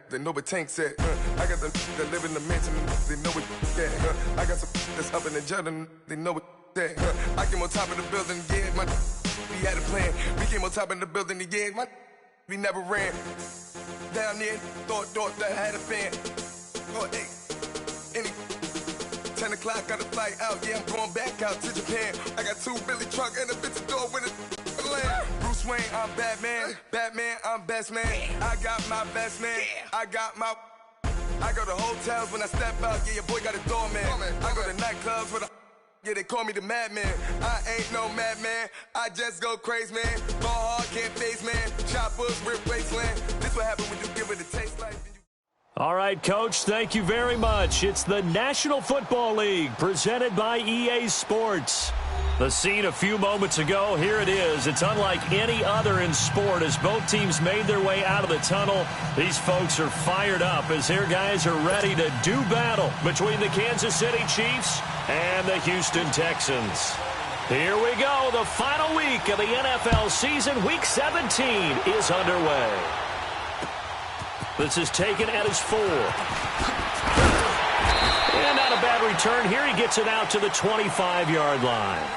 They know what Tank said. I got the that live in the mansion. They know what that. I got some that's up in the jungle. They know what that. I came on top of the building, yeah. We had a plan. We came on top of the building, yeah. We never ran. Down there, thought that had a fan. Oh, hey. 10 o'clock, got a flight out. Yeah, I'm going back out to Japan. I got 2 Billy truck and a bitch door with a land. Bruce Wayne, I'm Batman. Batman, I'm best man. I got my best man. I go to hotels when I step out. Yeah, your boy got a doorman. I go to nightclubs with a. Yeah, they call me the madman. I ain't no madman. I just go crazy, man. Ball hard, can't face, man. Choppers, rip wasteland. This what happen when you give it a taste like. All right, Coach, thank you very much. It's the National Football League presented by EA Sports. The scene a few moments ago, here it is. It's unlike any other in sport as both teams made their way out of the tunnel. These folks are fired up as their guys are ready to do battle between the Kansas City Chiefs and the Houston Texans. Here we go. The final week of the NFL season, Week 17, is underway. This is taken at his 4. And not a bad return here. He gets it out to the 25-yard line.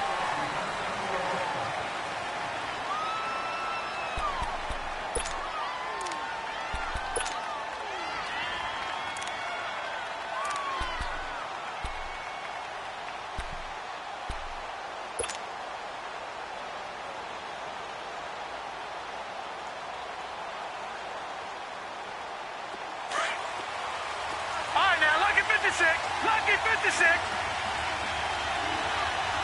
Lucky 56.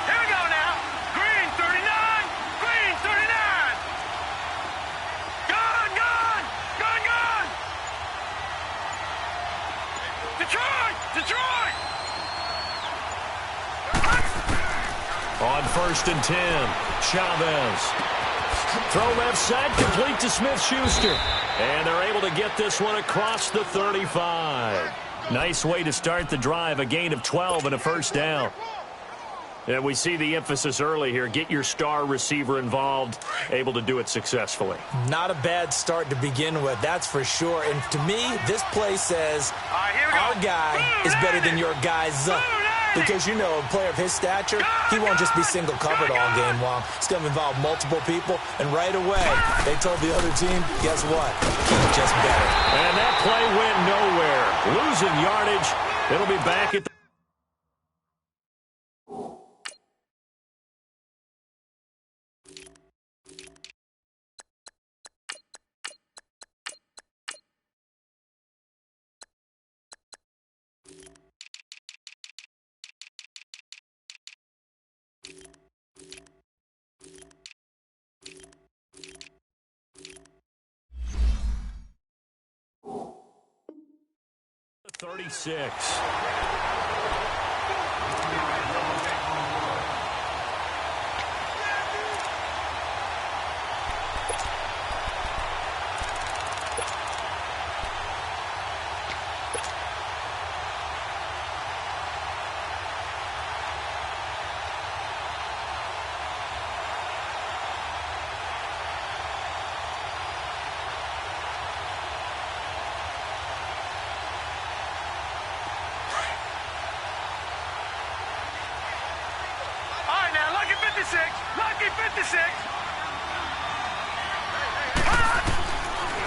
Here we go now. Green 39. Green 39. Gone. Detroit. On 1st and 10, Chavez. Throw left side, complete to Smith-Schuster. And they're able to get this one across the 35. Nice way to start the drive, a gain of 12 and a first down. And we see the emphasis early here. Get your star receiver involved, able to do it successfully. Not a bad start to begin with, that's for sure. And to me, this play says our guy is better than your guy's. Because, you know, a player of his stature, he won't just be single covered all game long. It's going to involve multiple people. And right away, they told the other team, guess what? He's just better. And that play went nowhere. Losing yardage. It'll be back at the 36. Lucky 56.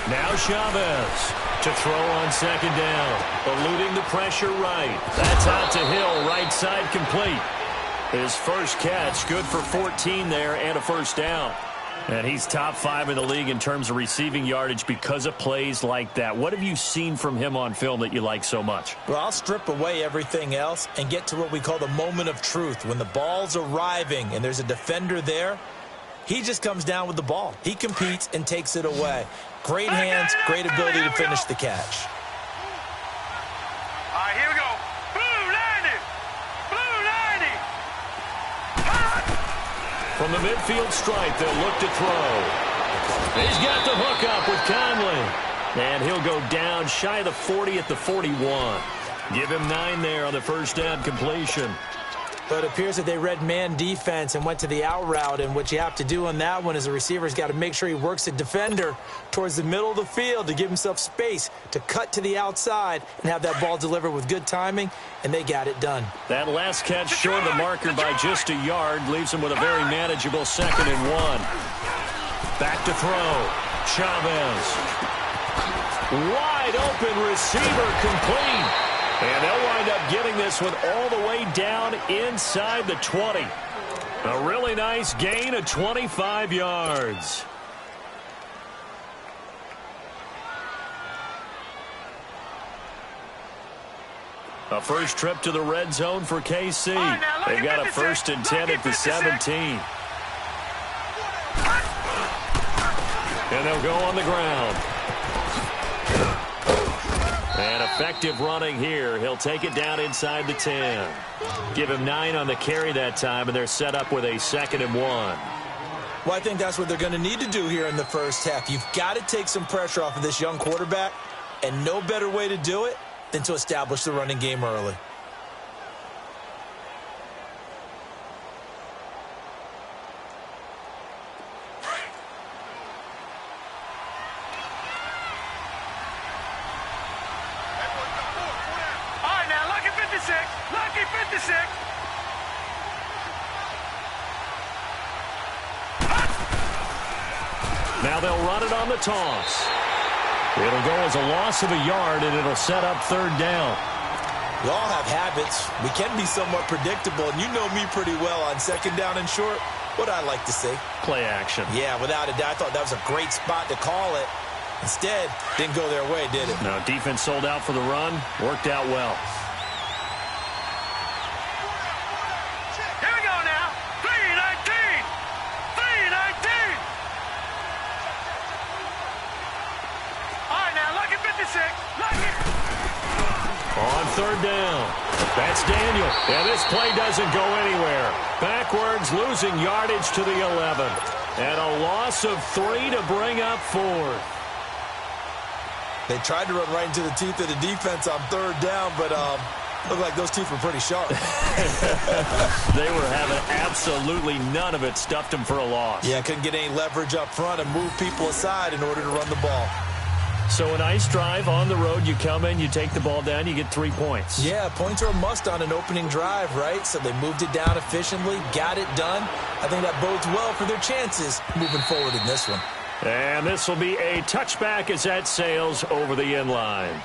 Now Chavez to throw on 2nd down. Eluding the pressure right. That's out to Hill, right side complete. His first catch, good for 14 there and a first down. And he's top 5 in the league in terms of receiving yardage because of plays like that. What have you seen from him on film that you like so much? Well, I'll strip away everything else and get to what we call the moment of truth. When the ball's arriving and there's a defender there, he just comes down with the ball. He competes and takes it away. Great hands, great ability to finish the catch. All right, here we go. Blue 90. From the midfield stripe, they'll look to throw. He's got the hook up with Conley. And he'll go down shy of the 40 at the 41. Give him 9 there on the first down completion. But it appears that they read man defense and went to the out route. And what you have to do on that one is the receiver's got to make sure he works the defender towards the middle of the field to give himself space to cut to the outside and have that ball delivered with good timing, and they got it done. That last catch short of the marker by just a yard leaves him with a very manageable 2nd and 1. Back to throw. Chavez. Wide open receiver complete. And they'll wind up getting this one all the way down inside the 20. A really nice gain of 25 yards. A first trip to the red zone for KC. They've got a 1st and 10 at the 17. And they'll go on the ground. And effective running here. He'll take it down inside the 10. Give him 9 on the carry that time, and they're set up with a 2nd and 1. Well, I think that's what they're going to need to do here in the first half. You've got to take some pressure off of this young quarterback, and no better way to do it than to establish the running game early. Lucky 56. Now they'll run it on the toss. It'll go as a loss of a yard, and it'll set up 3rd down. We all have habits. We can be somewhat predictable, and you know me pretty well on 2nd down and short. What I like to say? Play action. Yeah, without a doubt. I thought that was a great spot to call it. Instead, didn't go their way, did it? No, defense sold out for the run. Worked out well. Here we go now. 3-19. 3-19. All right, now, Lucky 56. Lucky. On 3rd down. That's Daniel. And this play doesn't go anywhere. Backwards, losing yardage to the 11. And a loss of 3 to bring up 4th. They tried to run right into the teeth of the defense on 3rd down, but looked like those teeth were pretty sharp. They were having absolutely none of it. Stuffed them for a loss. Yeah, couldn't get any leverage up front and move people aside in order to run the ball. So a nice drive on the road. You come in, you take the ball down, you get 3 points. Yeah, points are a must on an opening drive, right? So they moved it down efficiently, got it done. I think that bodes well for their chances moving forward in this one. And this will be a touchback as that sails over the end line.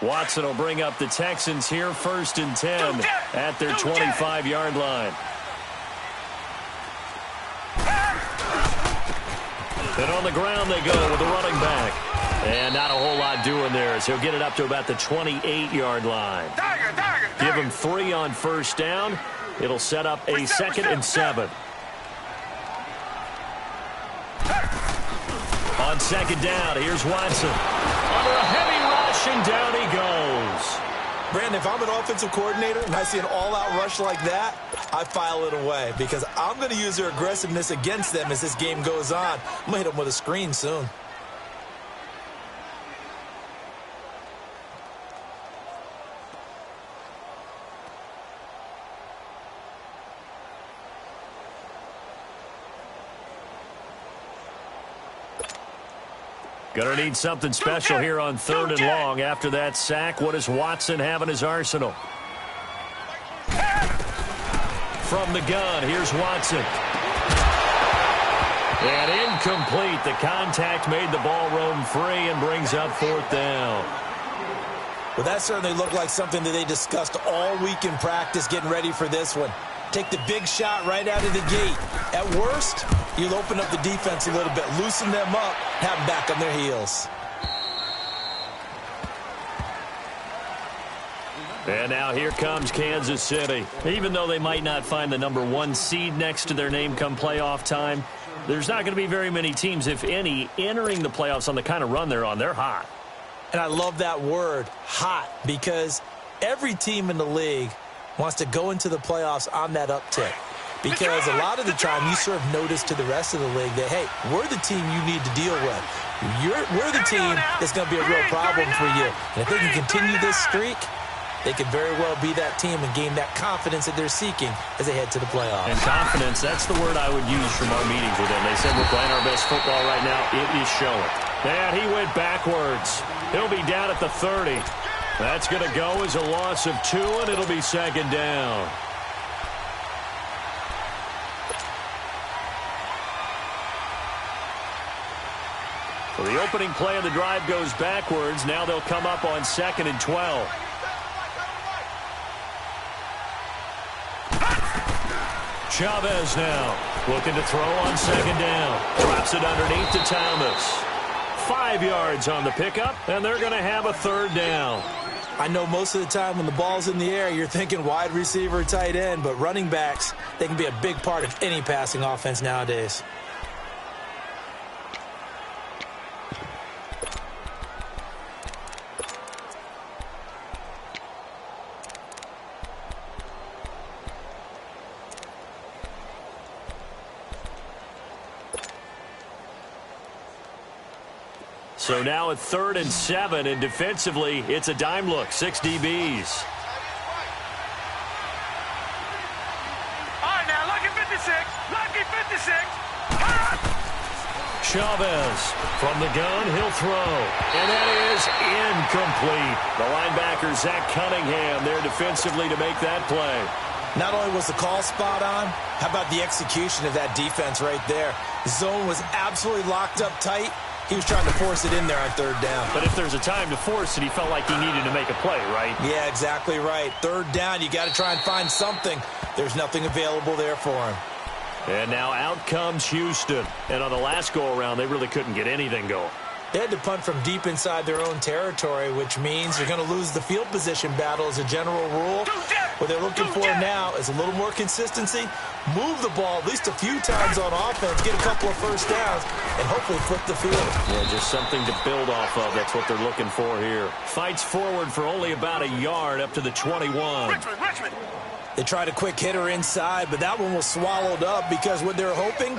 Watson will bring up the Texans here, 1st and 10 at their 25-yard line. And on the ground they go with the running back. And not a whole lot doing there, as he'll get it up to about the 28-yard line. Give him 3 on 1st down. It'll set up a 2nd and 7. On 2nd down, here's Watson. Under a heavy rush, and down he goes. Brandon, if I'm an offensive coordinator and I see an all-out rush like that, I file it away because I'm going to use their aggressiveness against them as this game goes on. I'm going to hit them with a screen soon. Gonna need something special here on 3rd and long. After that sack, what does Watson have in his arsenal? From the gun, here's Watson. And incomplete. The contact made the ball roam free and brings up 4th down. Well, that certainly looked like something that they discussed all week in practice getting ready for this one. Take the big shot right out of the gate. At worst, you'll open up the defense a little bit, loosen them up, have them back on their heels. And now here comes Kansas City. Even though they might not find the #1 seed next to their name come playoff time, there's not going to be very many teams, if any, entering the playoffs on the kind of run they're on. They're hot. And I love that word, hot, because every team in the league wants to go into the playoffs on that uptick. Because a lot of the time you serve notice to the rest of the league that, hey, we're the team you need to deal with. We're the team that's going to be a real problem for you. And if they can continue this streak, they could very well be that team and gain that confidence that they're seeking as they head to the playoffs. And confidence, that's the word I would use from our meetings with them. They said we're playing our best football right now. It is showing. And he went backwards. He'll be down at the 30. That's going to go as a loss of 2, and it'll be second down. So the opening play of the drive goes backwards. Now they'll come up on 2nd and 12. Chavez now looking to throw on 2nd down. Drops it underneath to Thomas. 5 yards on the pickup, and they're going to have a 3rd down. I know most of the time when the ball's in the air, you're thinking wide receiver, tight end, but running backs, they can be a big part of any passing offense nowadays. So now at 3rd and 7, and defensively, it's a dime look. 6 DBs. All right, now, lucky 56. Lucky 56. Chavez from the gun, he'll throw. And that is incomplete. The linebacker, Zach Cunningham, there defensively to make that play. Not only was the call spot on, how about the execution of that defense right there? The zone was absolutely locked up tight. He was trying to force it in there on 3rd down. But if there's a time to force it, he felt like he needed to make a play, right? Yeah, exactly right. 3rd down, you got to try and find something. There's nothing available there for him. And now out comes Houston. And on the last go-around, they really couldn't get anything going. They had to punt from deep inside their own territory, which means you're going to lose the field position battle as a general rule. What they're looking for now is a little more consistency, move the ball at least a few times on offense, get a couple of first downs, and hopefully flip the field. Yeah, just something to build off of. That's what they're looking for here. Fights forward for only about a yard up to the 21. Richmond. They tried a quick hitter inside, but that one was swallowed up because what they're hoping,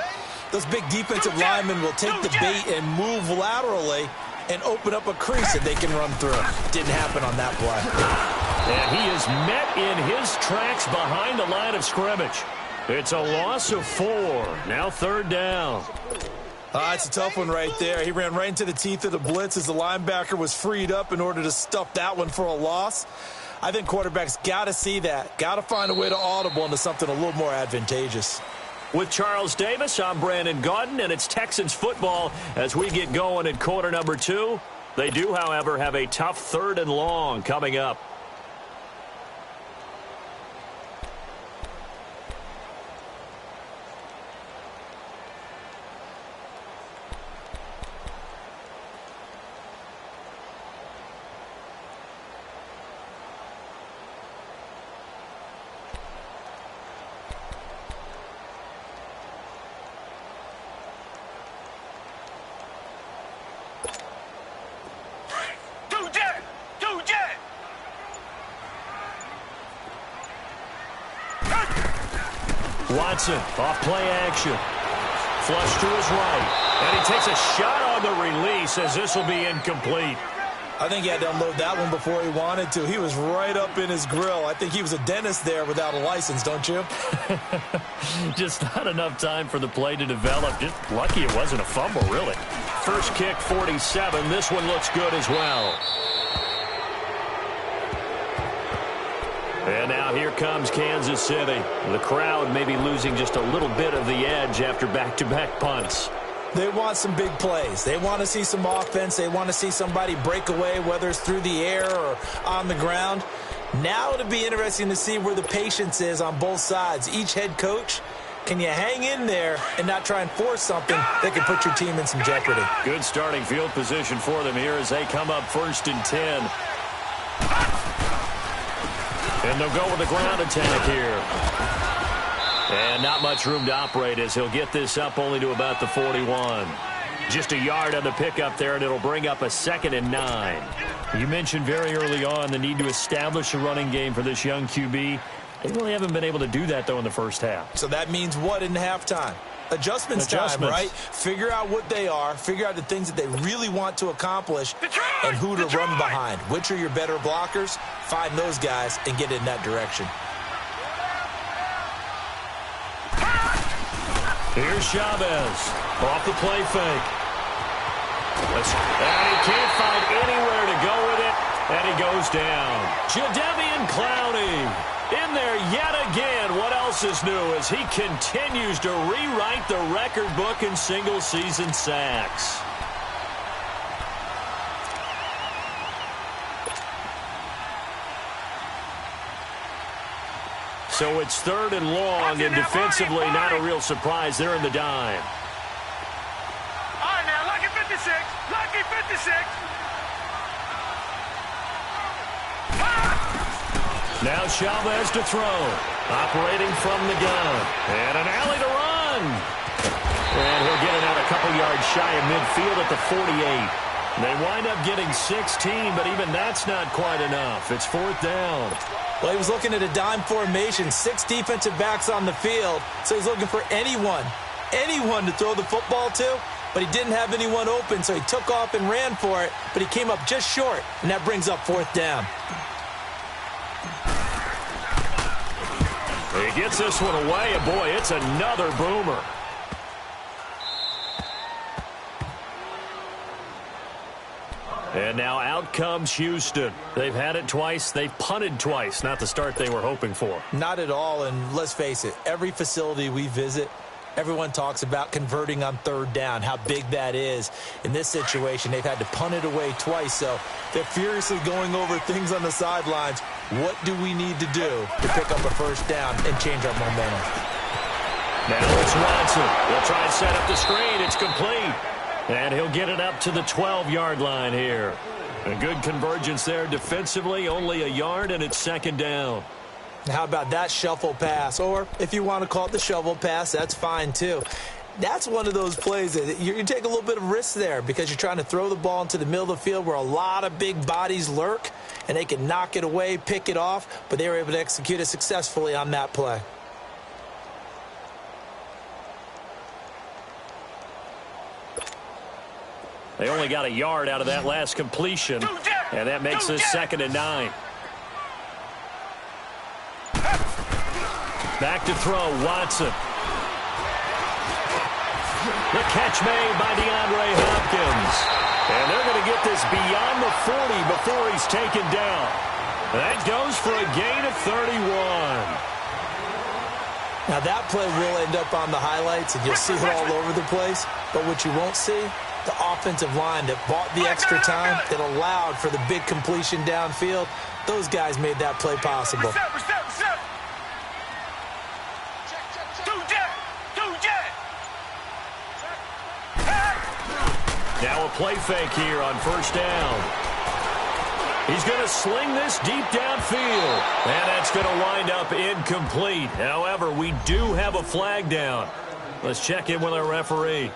those big defensive linemen will take the bait and move laterally and open up a crease that they can run through. Didn't happen on that play. And he is met in his tracks behind the line of scrimmage. It's a loss of 4. Now 3rd down. It's a tough one right there. He ran right into the teeth of the blitz as the linebacker was freed up in order to stuff that one for a loss. I think quarterbacks got to see that. Got to find a way to audible into something a little more advantageous. With Charles Davis, I'm Brandon Gaudin, and it's Texans football as we get going in quarter number 2. They do, however, have a tough 3rd and long coming up. Watson, off play action. Flush to his right. And he takes a shot on the release as this will be incomplete. I think he had to unload that one before he wanted to. He was right up in his grill. I think he was a dentist there without a license, don't you? Just not enough time for the play to develop. Just lucky it wasn't a fumble, really. First kick, 47. This one looks good as well. And now here comes Kansas City. The crowd may be losing just a little bit of the edge after back-to-back punts. They want some big plays. They want to see some offense. They want to see somebody break away, whether it's through the air or on the ground. Now it'll be interesting to see where the patience is on both sides. Each head coach, can you hang in there and not try and force something that can put your team in some jeopardy? Good starting field position for them here as they come up 1st and 10. And they'll go with the ground attack here. And not much room to operate as he'll get this up only to about the 41. Just a yard on the pickup there, and it'll bring up a 2nd and 9. You mentioned very early on the need to establish a running game for this young QB. They really haven't been able to do that, though, in the first half. So that means what in halftime? Adjustments time, right? Figure out what they are, figure out the things that they really want to accomplish, and who to run behind. Which are your better blockers? Find those guys and get in that direction. Here's Chavez off the play fake. And he can't find anywhere to go with it, and he goes down. Jadeveon Clowney in there yet again. What else is new as he continues to rewrite the record book in single-season sacks. So it's 3rd and long, and defensively not a real surprise. They're in the dime. All right, now, lucky 56. Lucky 56. Now Chavez to throw. Operating from the gun. And an alley to run. And he'll get it out a couple yards shy of midfield at the 48. They wind up getting 16, but even that's not quite enough. It's 4th down. Well, he was looking at a dime formation, 6 defensive backs on the field, so he's looking for anyone to throw the football to, but he didn't have anyone open, so he took off and ran for it, but he came up just short, and that brings up 4th down. He gets this one away, and boy, it's another boomer. And now out comes Houston. They've had it twice. They've punted twice. Not the start they were hoping for. Not at all, and let's face it, every facility we visit, everyone talks about converting on 3rd down, how big that is. In this situation, they've had to punt it away twice, so they're furiously going over things on the sidelines. What do we need to do to pick up a 1st down and change our momentum? Now it's Watson. He'll try and set up the screen. It's complete. And he'll get it up to the 12-yard line here. A good convergence there defensively, only a yard, and it's 2nd down. How about that shuffle pass? Or if you want to call it the shovel pass, that's fine too. That's one of those plays that you take a little bit of risk there because you're trying to throw the ball into the middle of the field where a lot of big bodies lurk, and they can knock it away, pick it off, but they were able to execute it successfully on that play. They only got a yard out of that last completion, and that makes this 2nd and 9. Back to throw, Watson. The catch made by DeAndre Hopkins. And they're going to get this beyond the 40 before he's taken down. That goes for a gain of 31. Now that play will end up on the highlights, and you'll see it all over the place. But what you won't see, the offensive line that bought the extra time, that allowed for the big completion downfield, those guys made that play possible. Now a play fake here on 1st down. He's going to sling this deep downfield, and that's going to wind up incomplete. However, we do have a flag down. Let's check in with our referee.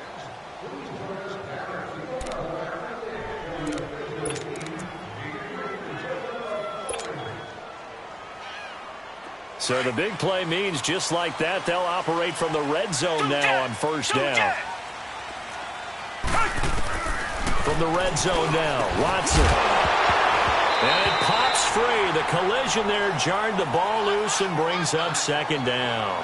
So the big play means just like that, they'll operate from the red zone now on 1st down. From the red zone now, Watson. And it pops free. The collision there jarred the ball loose and brings up 2nd down.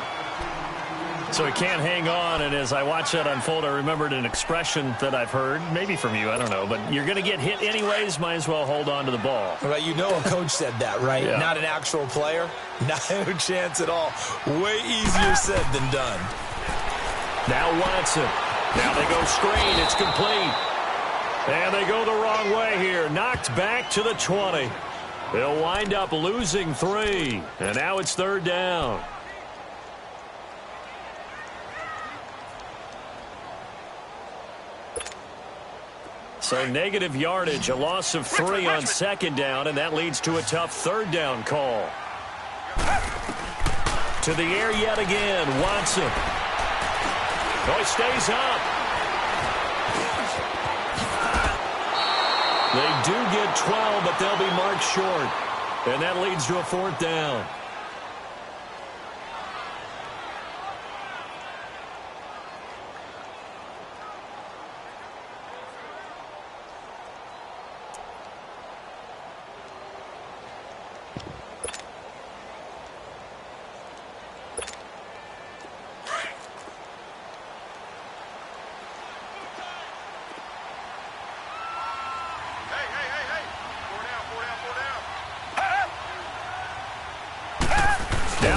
So he can't hang on, and as I watch that unfold, I remembered an expression that I've heard, maybe from you, I don't know, but you're going to get hit anyways, might as well hold on to the ball. Well, you know a coach said that, right? Yeah. Not an actual player. Not a chance at all. Way easier said than done. Now Watson. Now they go screen. It's complete. And they go the wrong way here. Knocked back to the 20. They'll wind up losing 3. And now it's 3rd down. So negative yardage, a loss of 3 on 2nd down, and that leads to a tough 3rd down call. To the air yet again. Watson. Oh, he stays up. They do get 12, but they'll be marked short. And that leads to a 4th down.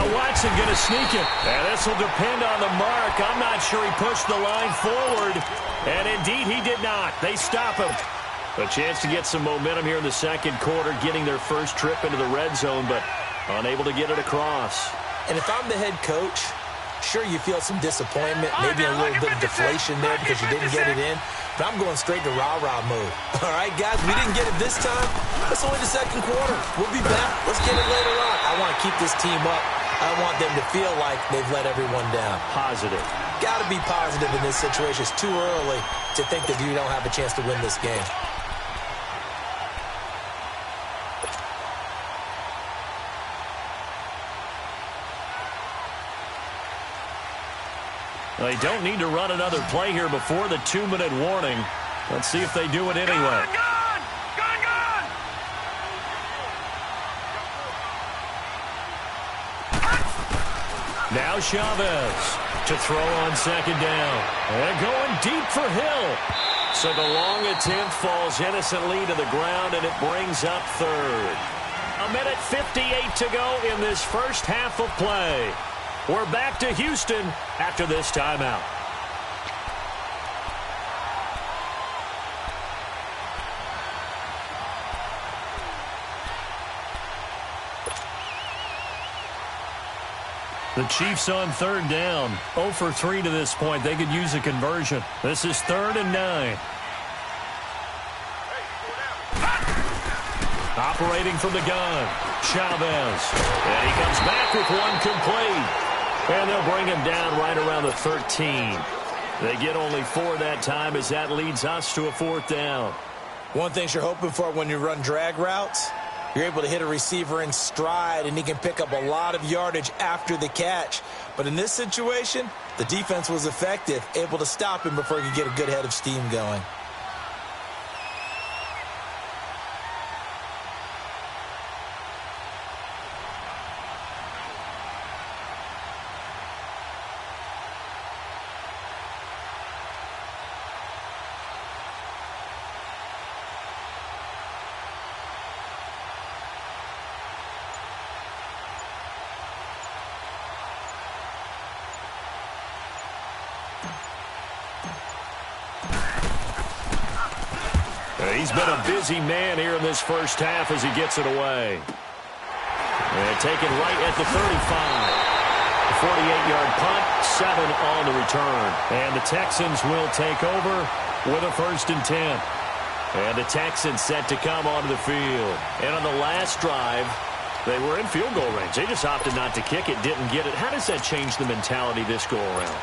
Watson going to sneak it. And this will depend on the mark. I'm not sure he pushed the line forward. And indeed, he did not. They stop him. A chance to get some momentum here in the second quarter, getting their first trip into the red zone, but unable to get it across. And if I'm the head coach, sure, you feel some disappointment, maybe a little bit of deflation there because you didn't get it in. But I'm going straight to rah-rah mode. All right, guys, we didn't get it this time. It's only the second quarter. We'll be back. Let's get it later on. I want to keep this team up. I want them to feel like they've let everyone down. Positive. Got to be positive in this situation. It's too early to think that you don't have a chance to win this game. They don't need to run another play here before the 2-minute warning. Let's see if they do it anyway. Gone! Now Chavez to throw on second down. And going deep for Hill. So the long attempt falls innocently to the ground, and it brings up third. 1:58 to go in this first half of play. We're back to Houston after this timeout. The Chiefs on third down. 0 for 3 to this point. They could use a conversion. This is 3rd and 9. Operating from the gun, Chavez. And he comes back with one complete. And they'll bring him down right around the 13. They get only 4 that time as that leads us to a 4th down. One thing you're hoping for when you run drag routes, you're able to hit a receiver in stride, and he can pick up a lot of yardage after the catch. But in this situation, the defense was effective, able to stop him before he could get a good head of steam going. He's been a busy man here in this first half as he gets it away. And taken right at the 35. 48-yard punt, 7 on the return. And the Texans will take over with a 1st and 10. And the Texans set to come onto the field. And on the last drive, they were in field goal range. They just opted not to kick it, didn't get it. How does that change the mentality this go around?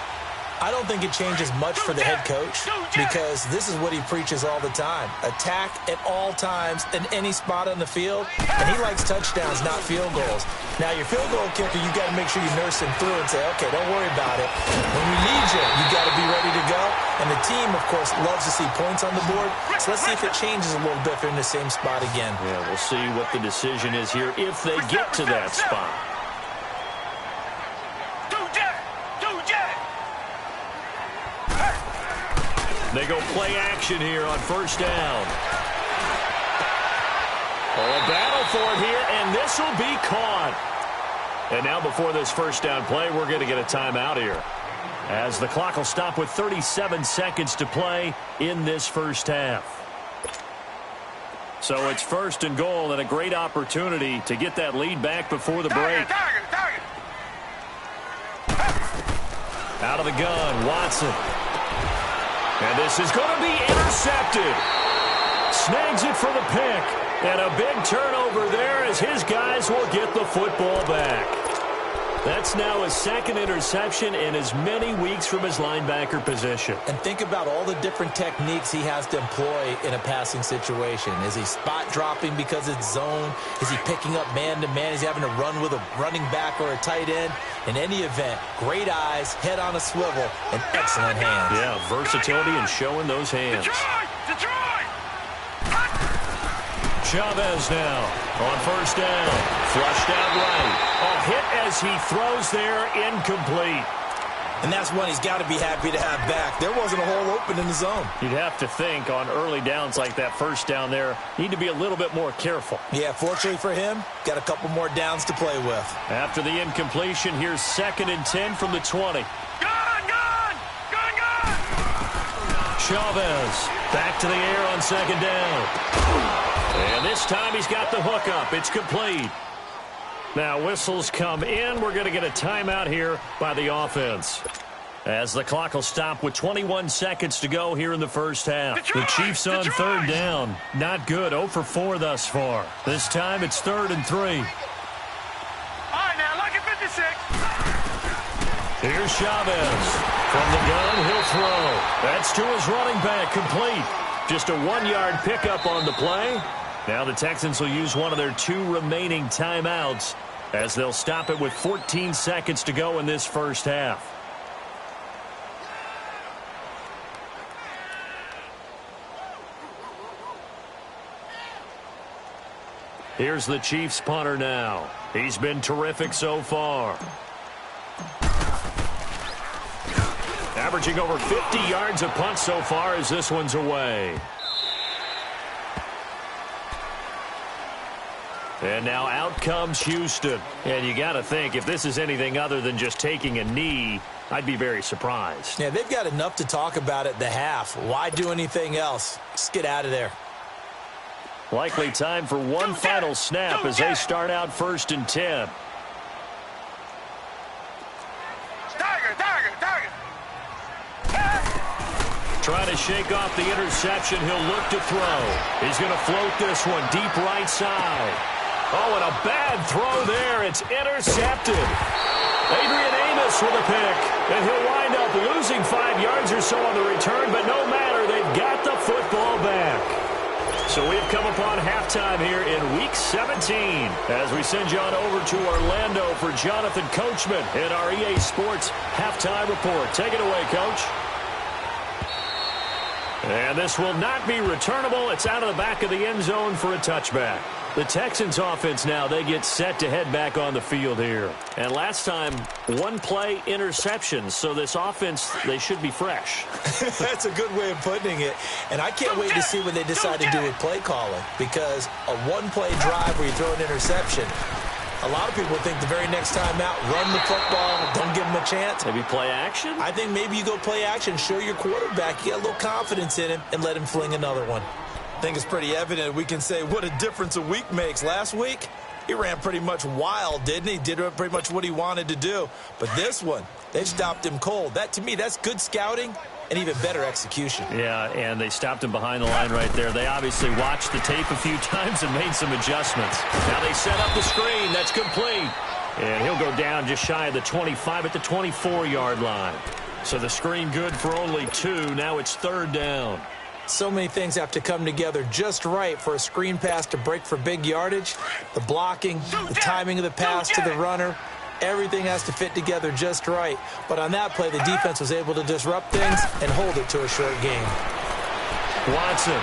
I don't think it changes much for the head coach because this is what he preaches all the time. Attack at all times in any spot on the field, and he likes touchdowns, not field goals. Now, your field goal kicker, you got to make sure you nurse him through and say, okay, don't worry about it. When we need you, you got to be ready to go. And the team, of course, loves to see points on the board. So let's see if it changes a little bit if they're in the same spot again. Yeah, we'll see what the decision is here if they get to that spot. They go play action here on 1st down. Oh, a battle for it here, and this will be caught. And now before this 1st down play, we're going to get a timeout here, as the clock will stop with 37 seconds to play in this first half. So it's 1st and goal, and a great opportunity to get that lead back before the break. Target. Out of the gun, Watson. And this is going to be intercepted. Snags it for the pick. And a big turnover there as his guys will get the football back. That's now his second interception in as many weeks from his linebacker position. And think about all the different techniques he has to employ in a passing situation. Is he spot dropping because it's zone? Is he picking up man-to-man? Is he having to run with a running back or a tight end? In any event, great eyes, head on a swivel, and excellent hands. Yeah, versatility and showing those hands. Detroit! Chavez now on first down. Flushed out right. A hit as he throws there, incomplete. And that's one he's got to be happy to have back. There wasn't a hole open in the zone. You'd have to think on early downs like that first down there, need to be a little bit more careful. Yeah, fortunately for him, got a couple more downs to play with. After the incompletion, here's 2nd and 10 from the 20. Gone! Chavez back to the air on 2nd down. And this time he's got the hook up. It's complete. Now whistles come in. We're going to get a timeout here by the offense, as the clock will stop with 21 seconds to go here in the first half. The Chiefs on 3rd down. Not good. 0 for 4 thus far. This time it's 3rd and 3. All right, now, lucky 56. Here's Chavez. From the gun, he'll throw. That's to his running back, complete. Just a 1-yard pickup on the play. Now the Texans will use one of their 2 remaining timeouts, as they'll stop it with 14 seconds to go in this first half. Here's the Chiefs punter now. He's been terrific so far. Averaging over 50 yards a punt so far as this one's away. And now out comes Houston. And you got to think, if this is anything other than just taking a knee, I'd be very surprised. Yeah, they've got enough to talk about at the half. Why do anything else? Just get out of there. Likely time for one final snap as they start out 1st and 10. Tiger! Trying to shake off the interception. He'll look to throw. He's going to float this one deep right side. Oh, and a bad throw there. It's intercepted. Adrian Amos with a pick. And he'll wind up losing 5 yards or so on the return, but no matter, they've got the football back. So we've come upon halftime here in Week 17 as we send you on over to Orlando for Jonathan Coachman in our EA Sports Halftime Report. Take it away, Coach. And this will not be returnable. It's out of the back of the end zone for a touchback. The Texans offense now, they get set to head back on the field here. And last time, 1-play interceptions. So this offense, they should be fresh. That's a good way of putting it. And I can't wait to see what they decide to do with play calling. Because a 1-play drive where you throw an interception, a lot of people think the very next time out, run the football, don't give him a chance. Maybe play action? I think maybe you go play action, show your quarterback, you get a little confidence in him, and let him fling another one. I think it's pretty evident we can say what a difference a week makes. Last week, he ran pretty much wild, didn't he? Did pretty much what he wanted to do. But this one, they stopped him cold. That, to me, that's good scouting and even better execution. Yeah, and they stopped him behind the line right there. They obviously watched the tape a few times and made some adjustments. Now they set up the screen. That's complete. And he'll go down just shy of the 25 at the 24-yard line. So the screen good for only 2. Now it's 3rd down. So many things have to come together just right for a screen pass to break for big yardage. The blocking, the timing of the pass to the runner, everything has to fit together just right. But on that play, the defense was able to disrupt things and hold it to a short game. Watson.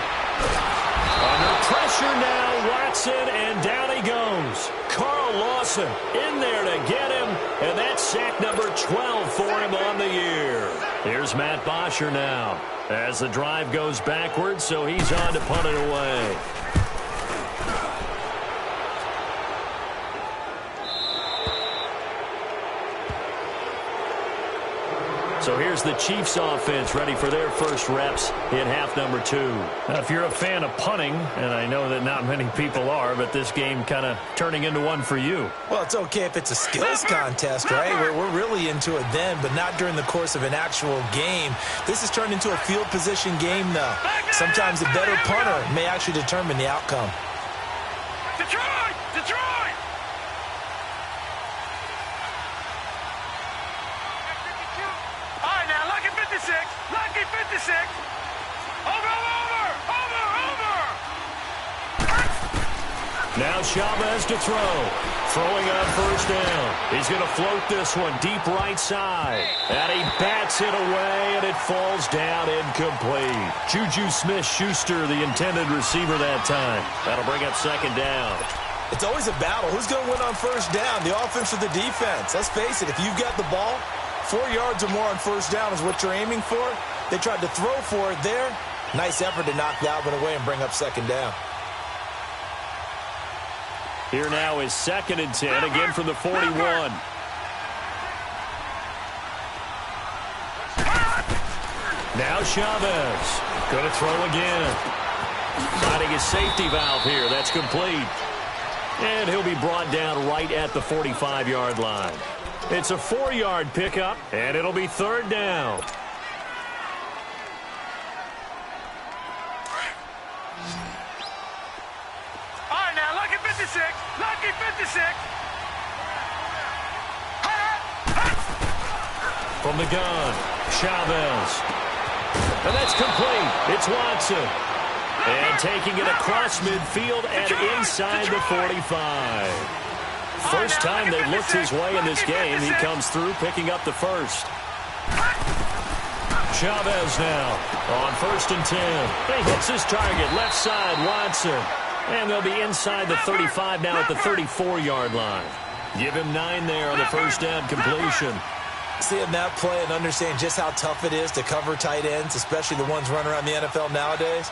Under pressure now, Watson, and down he goes. Carl Lawson in there to get him, and that's sack number 12 for him on the year. Here's Matt Bosher now as the drive goes backwards, so he's on to punt it away. So here's the Chiefs offense ready for their first reps in half number 2. Now, if you're a fan of punting, and I know that not many people are, but this game kind of turning into one for you. Well, it's okay if it's a skills contest, right? We're really into it then, but not during the course of an actual game. This has turned into a field position game, though. Sometimes a better punter may actually determine the outcome. Detroit! 56. Lucky 56. Over. Now Chavez to throw. Throwing on first down. He's going to float this one deep right side. And he bats it away, and it falls down incomplete. Juju Smith-Schuster, the intended receiver that time. That'll bring up second down. It's always a battle. Who's going to win on first down, the offense or the defense? Let's face it, if you've got the ball, 4 yards or more on first down is what you're aiming for. They tried to throw for it there. Nice effort to knock that one away and bring up second down. Here now is 2nd and 10, again from the 41. Now Chavez. Going to throw again. Finding his safety valve here. That's complete. And he'll be brought down right at the 45-yard line. It's a 4-yard pickup, and it'll be 3rd down. Lucky 56. From the gun, Chavez. And that's complete. It's Watson. And taking it across midfield and inside the 45. First time they've looked his way in this game. He comes through picking up the first. Chavez now on 1st and 10. He hits his target, left side, Watson. And they'll be inside the 35 now at the 34-yard line. Give him 9 there on the first down completion. Seeing that play and understanding just how tough it is to cover tight ends, especially the ones running around the NFL nowadays,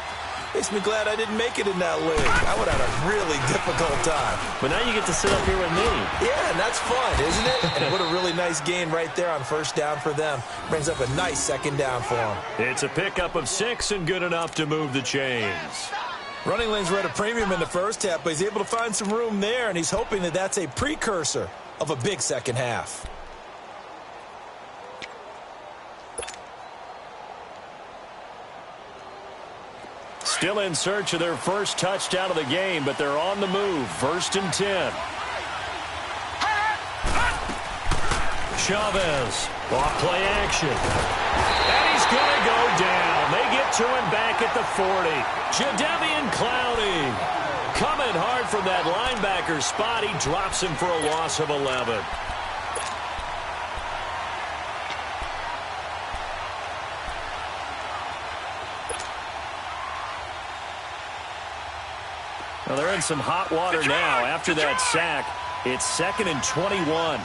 makes me glad I didn't make it in that league. I would have a really difficult time. But now you get to sit up here with me. Yeah, and that's fun, isn't it? And what a really nice gain right there on first down for them. Brings up a nice second down for them. It's a pickup of 6 and good enough to move the chains. Running lanes were at a premium in the first half, but he's able to find some room there, and he's hoping that that's a precursor of a big second half. Still in search of their first touchdown of the game, but they're on the move. 1st and 10. Chavez, off play action. And he's going to go down. They get to him back at the 40. Jadeveon Clowney coming hard from that linebacker spot. He drops him for a loss of 11. Well, they're in some hot water now after that sack. It's 2nd and 21.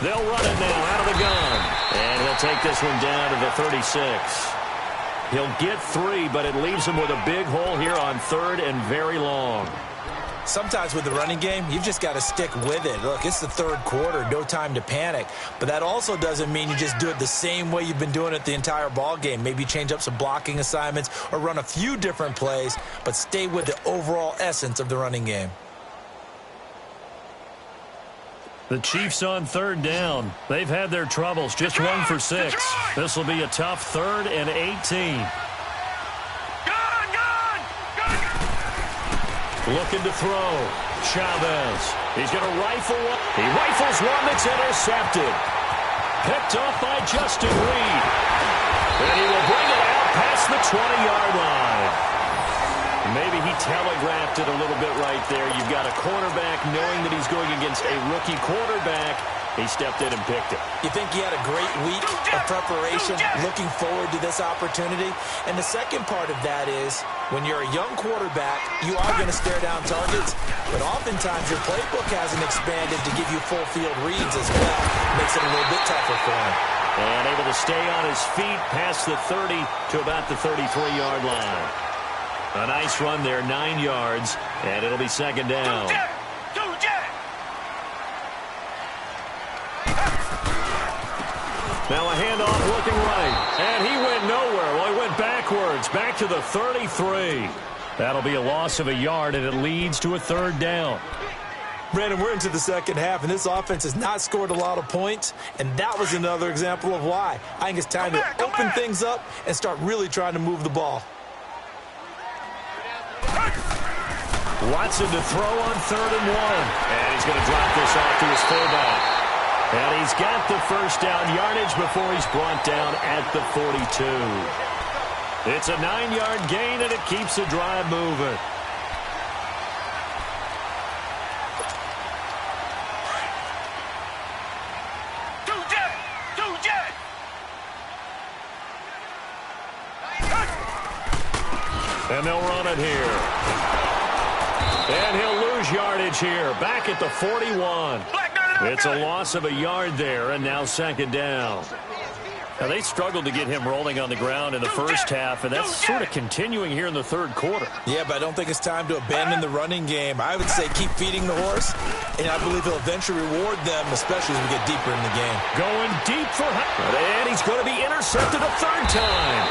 They'll run it now out of the gun. And he'll take this one down to the 36. He'll get 3, but it leaves him with a big hole here on 3rd and very long. Sometimes with the running game, you've just got to stick with it. Look, it's the 3rd quarter, no time to panic. But that also doesn't mean you just do it the same way you've been doing it the entire ball game. Maybe change up some blocking assignments or run a few different plays, but stay with the overall essence of the running game. The Chiefs on 3rd down. They've had their troubles. Just 1 for 6. This will be a tough 3rd and 18. Looking to throw. Chavez. He's going to rifle one. He rifles one that's intercepted. Picked off by Justin Reed. And he will bring it out past the 20-yard line. Maybe he telegraphed it a little bit right there. You've got a cornerback knowing that he's going against a rookie quarterback. He stepped in and picked it. You think he had a great week of preparation, looking forward to this opportunity? And the second part of that is, when you're a young quarterback, you are going to stare down targets, but oftentimes your playbook hasn't expanded to give you full field reads as well. Makes it a little bit tougher for him. And able to stay on his feet past the 30 to about the 33-yard line. A nice run there, 9 yards, and it'll be 2nd down. Now a handoff looking right, and he went nowhere. Well, he went backwards, back to the 33. That'll be a loss of a yard, and it leads to a 3rd down. Brandon, we're into the second half, and this offense has not scored a lot of points, and that was another example of why. I think it's time to open things up and start really trying to move the ball. Watson to throw on 3rd and 1. And he's going to drop this off to his fullback. And he's got the first down yardage before he's brought down at the 42. It's a 9-yard gain, and it keeps the drive moving. And they'll run it here. And he'll lose yardage here. Back at the 41. It's a loss of a yard there, and now 2nd down. Now, they struggled to get him rolling on the ground in the first half, and that's sort of continuing here in the 3rd quarter. Yeah, but I don't think it's time to abandon the running game. I would say keep feeding the horse, and I believe he'll eventually reward them, especially as we get deeper in the game. Going deep for and he's going to be intercepted a 3rd time.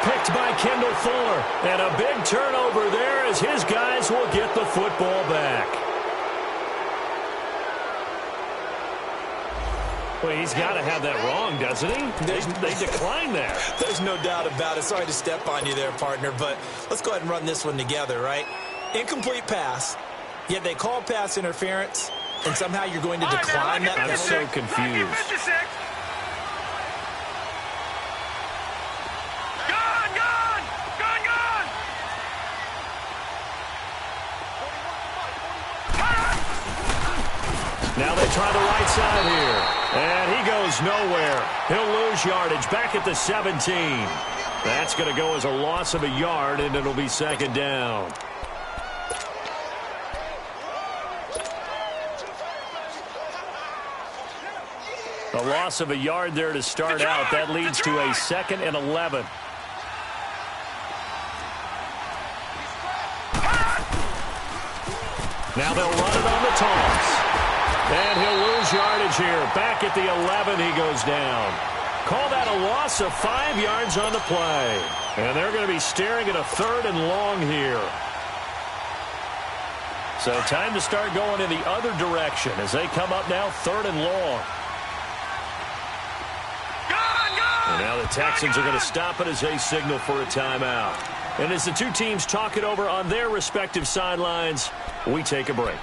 Picked by Kendall Fuller. And a big turnover there as his guys will get the football back. Well, he's got to have that wrong, doesn't he? They declined that. There's no doubt about it. Sorry to step on you there, partner, but let's go ahead and run this one together, right? Incomplete pass, yet they call pass interference, and somehow you're going to decline that penalty. I'm so confused. Now they try the right side here. And he goes nowhere. He'll lose yardage back at the 17. That's going to go as a loss of a yard, and it'll be 2nd down. A loss of a yard there to start out. That leads to a 2nd and 11. Now they'll run it on the toss. And he'll lose yardage here. Back at the 11, he goes down. Call that a loss of 5 yards on the play. And they're going to be staring at a 3rd and long here. So time to start going in the other direction as they come up now 3rd and long. And now the Texans are going to stop it as they signal for a timeout. And as the two teams talk it over on their respective sidelines, we take a break.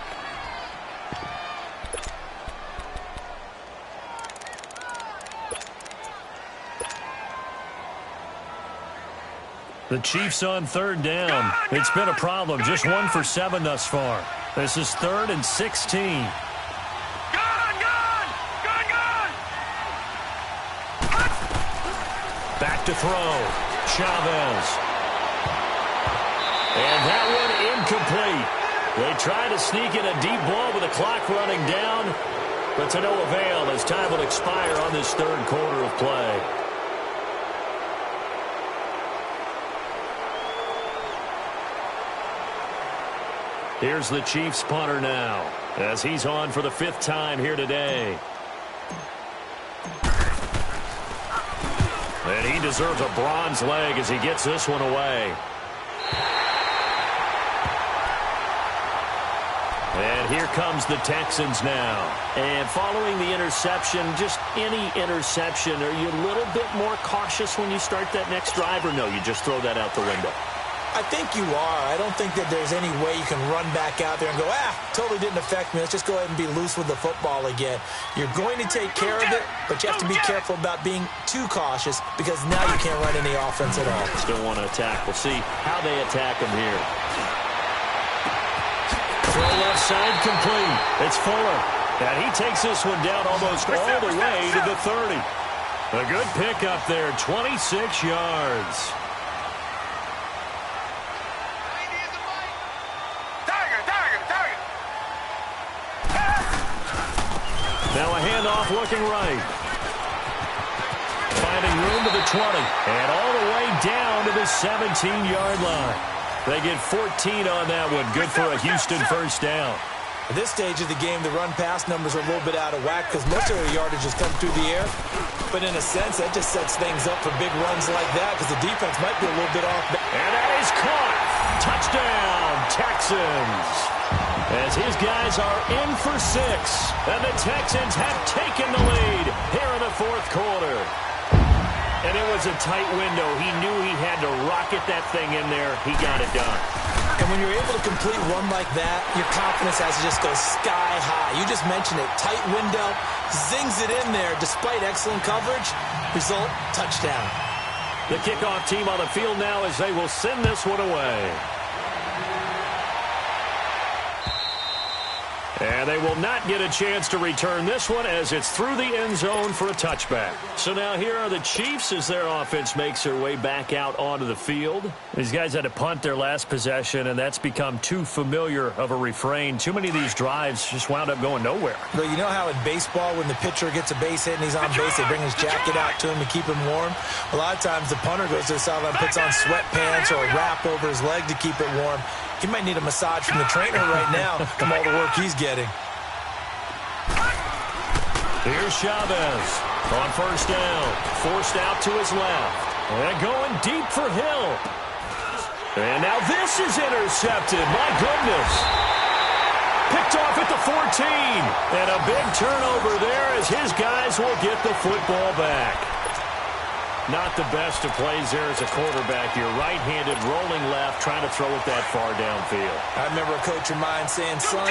The Chiefs on 3rd down. It's been a problem. Just 1 for 7 thus far. This is 3rd and 16. Back to throw. Chavez. And that one incomplete. They try to sneak in a deep ball with the clock running down, but to no avail as time will expire on this 3rd quarter of play. Here's the Chiefs punter now as he's on for the 5th time here today. And he deserves a bronze leg as he gets this one away. And here comes the Texans now. And following the interception, just any interception, are you a little bit more cautious when you start that next drive, or no, you just throw that out the window? I think you are. I don't think that there's any way you can run back out there and go, totally didn't affect me. Let's just go ahead and be loose with the football again. You're going to take care of it, but you have to be careful about being too cautious because now you can't run any offense at all. Still want to attack. We'll see how they attack him here. Throw left side complete. It's Fuller. And he takes this one down almost all the way to the 30. A good pick up there, 26 yards. Now a handoff looking right. Finding room to the 20. And all the way down to the 17-yard line. They get 14 on that one. Good for a Houston first down. At this stage of the game, the run-pass numbers are a little bit out of whack because most of their yardage has come through the air. But in a sense, that just sets things up for big runs like that because the defense might be a little bit off. And that is caught. Touchdown, Texans. As his guys are in for 6. And the Texans have taken the lead here in the 4th quarter. And it was a tight window. He knew he had to rocket that thing in there. He got it done. And when you're able to complete one like that, your confidence has to just go sky high. You just mentioned it. Tight window, zings it in there despite excellent coverage. Result, touchdown. The kickoff team on the field now as they will send this one away. And they will not get a chance to return this one as it's through the end zone for a touchback. So now here are the Chiefs as their offense makes their way back out onto the field. These guys had to punt their last possession, and that's become too familiar of a refrain. Too many of these drives just wound up going nowhere. But you know how in baseball when the pitcher gets a base hit and he's on base, they bring his jacket out to him to keep him warm? A lot of times the punter goes to the sideline, puts on sweatpants or a wrap over his leg to keep it warm. He might need a massage from the trainer right now from all the work he's getting. Here's Chavez on first down. Forced out to his left. And going deep for Hill. And now this is intercepted. My goodness. Picked off at the 14. And a big turnover there as his guys will get the football back. Not the best of plays there as a quarterback. You're right-handed, rolling left, trying to throw it that far downfield. I remember a coach of mine saying, son,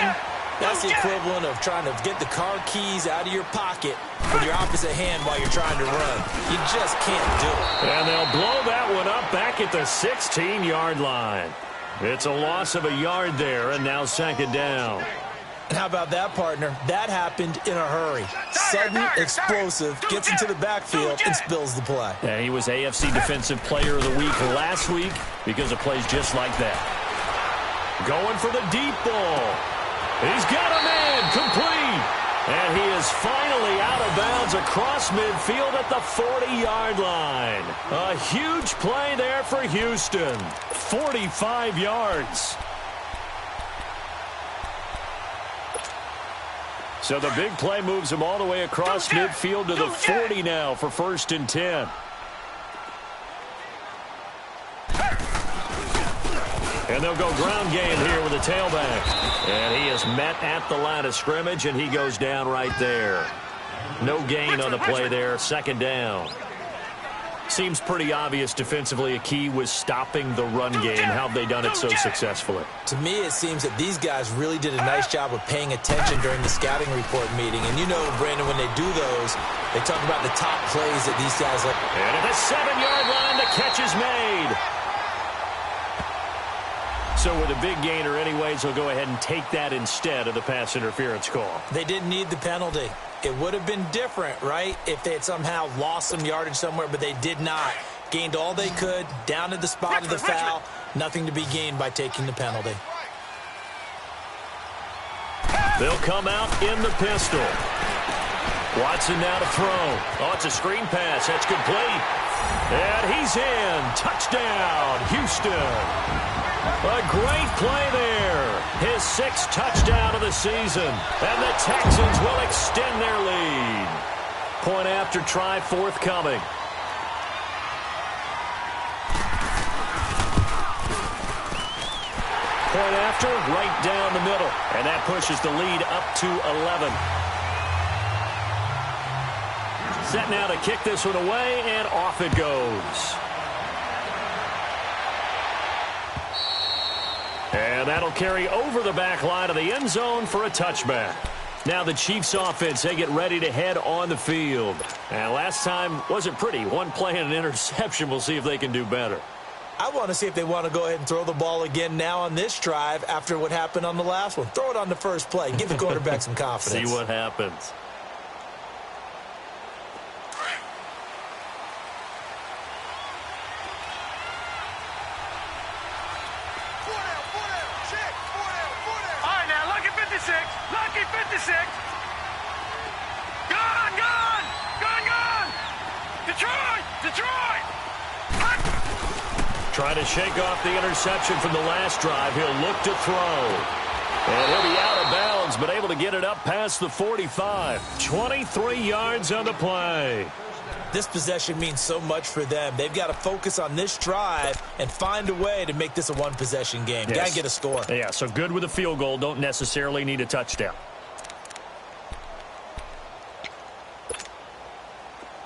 that's the equivalent of trying to get the car keys out of your pocket with your opposite hand while you're trying to run. You just can't do it. And they'll blow that one up back at the 16-yard line. It's a loss of a yard there, and now second down. And how about that, partner? That happened in a hurry. Sudden, explosive, gets into the backfield, and spills the play. Yeah, he was AFC Defensive Player of the Week last week because of plays just like that. Going for the deep ball. He's got a man, complete. And he is finally out of bounds across midfield at the 40-yard line. A huge play there for Houston. 45 yards. So the big play moves him all the way across midfield to the 40 now for 1st and 10. And they'll go ground game here with a tailback. And he is met at the line of scrimmage, and he goes down right there. No gain on the play there, second down. Seems pretty obvious defensively a key was stopping the run game. How have they done it so successfully? To me, it seems that these guys really did a nice job of paying attention during the scouting report meeting. And you know, Brandon, when they do those, they talk about the top plays that these guys like. And at the 7-yard line, the catch is made. So with a big gainer anyways, they'll go ahead and take that instead of the pass interference call. They didn't need the penalty. It would have been different, right, if they had somehow lost some yardage somewhere, but they did not. Gained all they could, down at the spot of the foul. Nothing to be gained by taking the penalty. They'll come out in the pistol. Watson now to throw. Oh, it's a screen pass. That's complete. And he's in. Touchdown, Houston. A great play there. His 6th touchdown of the season. And the Texans will extend their lead. Point after try forthcoming. Point after, right down the middle. And that pushes the lead up to 11. Set now to kick this one away, and off it goes. And that'll carry over the back line of the end zone for a touchback. Now the Chiefs offense, they get ready to head on the field. And last time wasn't pretty. One play and an interception. We'll see if they can do better. I want to see if they want to go ahead and throw the ball again now on this drive after what happened on the last one. Throw it on the first play. Give the quarterback some confidence. See what happens. Lucky 56. Gone, gone, gone, gone. Detroit. Trying to shake off the interception from the last drive. He'll look to throw. And he'll be out of bounds, but able to get it up past the 45. 23 yards on the play. This possession means so much for them. They've got to focus on this drive and find a way to make this a one-possession game. Yes. Got to get a score. Yeah, so good with a field goal. Don't necessarily need a touchdown.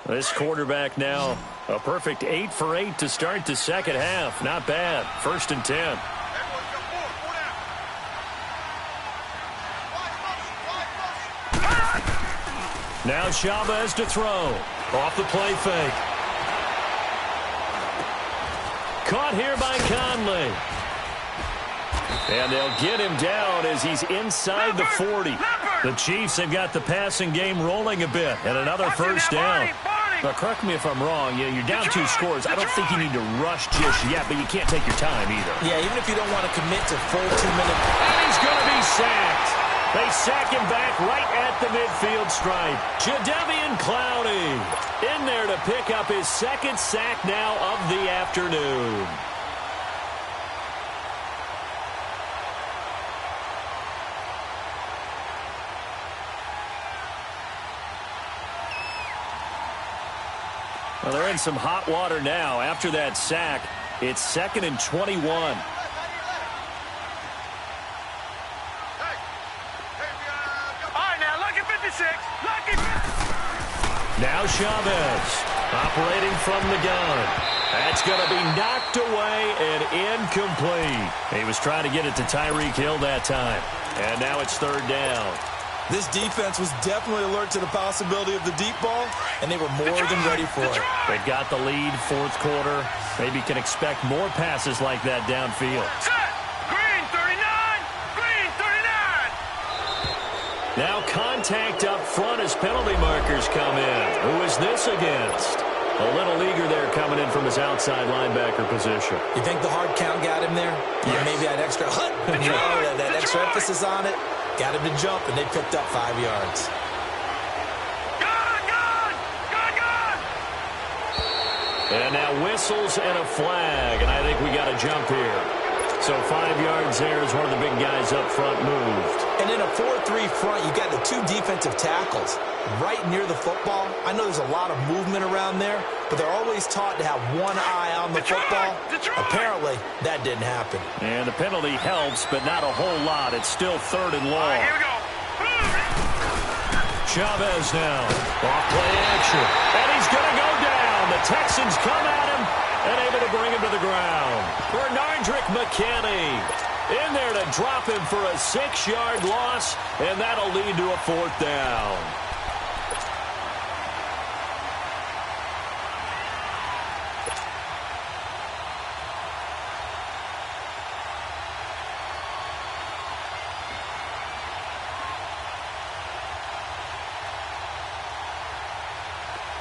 This quarterback now, a perfect 8 for 8 to start the second half. Not bad. 1st and 10. Now Chavez to throw. Off the play fake. Caught here by Conley. And they'll get him down as he's inside the 40. The Chiefs have got the passing game rolling a bit. And another first down. Now, correct me if I'm wrong. You're down 2 scores. I don't think you need to rush just yet, but you can't take your time either. Yeah, even if you don't want to commit to full 2 minutes. And he's going to be sacked. They sack him back right at the midfield stripe. Jadeveon Clowney in there to pick up his 2nd sack now of the afternoon. Well, they're in some hot water now. After that sack, it's 2nd and 21. All right, now, lucky 56. Lucky 56. Now Chavez operating from the gun. That's going to be knocked away and incomplete. He was trying to get it to Tyreek Hill that time. And now it's 3rd down. This defense was definitely alert to the possibility of the deep ball, and they were more than ready for it. They've got the lead, 4th quarter. Maybe can expect more passes like that downfield. Set. Green 39. Green 39. Now contact up front as penalty markers come in. Who is this against? A little eager there coming in from his outside linebacker position. You think the hard count got him there? Yes. Maybe that extra that extra emphasis on it. Got him to jump, and they picked up 5 yards. Gun! And now whistles and a flag, and I think we got a jump here. So 5 yards there as one of the big guys up front moved. And in a 4-3 front, you got the 2 defensive tackles right near the football. I know there's a lot of movement around there, but they're always taught to have one eye on the football. Apparently, that didn't happen. And the penalty helps, but not a whole lot. It's still 3rd and long. All right, here we go. Chavez now. Off play action. And he's going to go down. The Texans come at him and able to bring him to the ground. Bernardrick McKinney in there to drop him for a 6-yard loss, and that'll lead to a 4th down.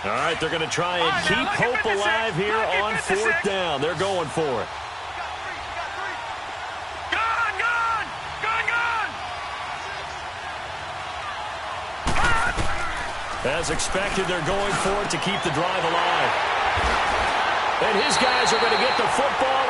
All right, they're going to try and keep hope alive here on 4th down. They're going for it. Gun! As expected, they're going for it to keep the drive alive. And his guys are going to get the football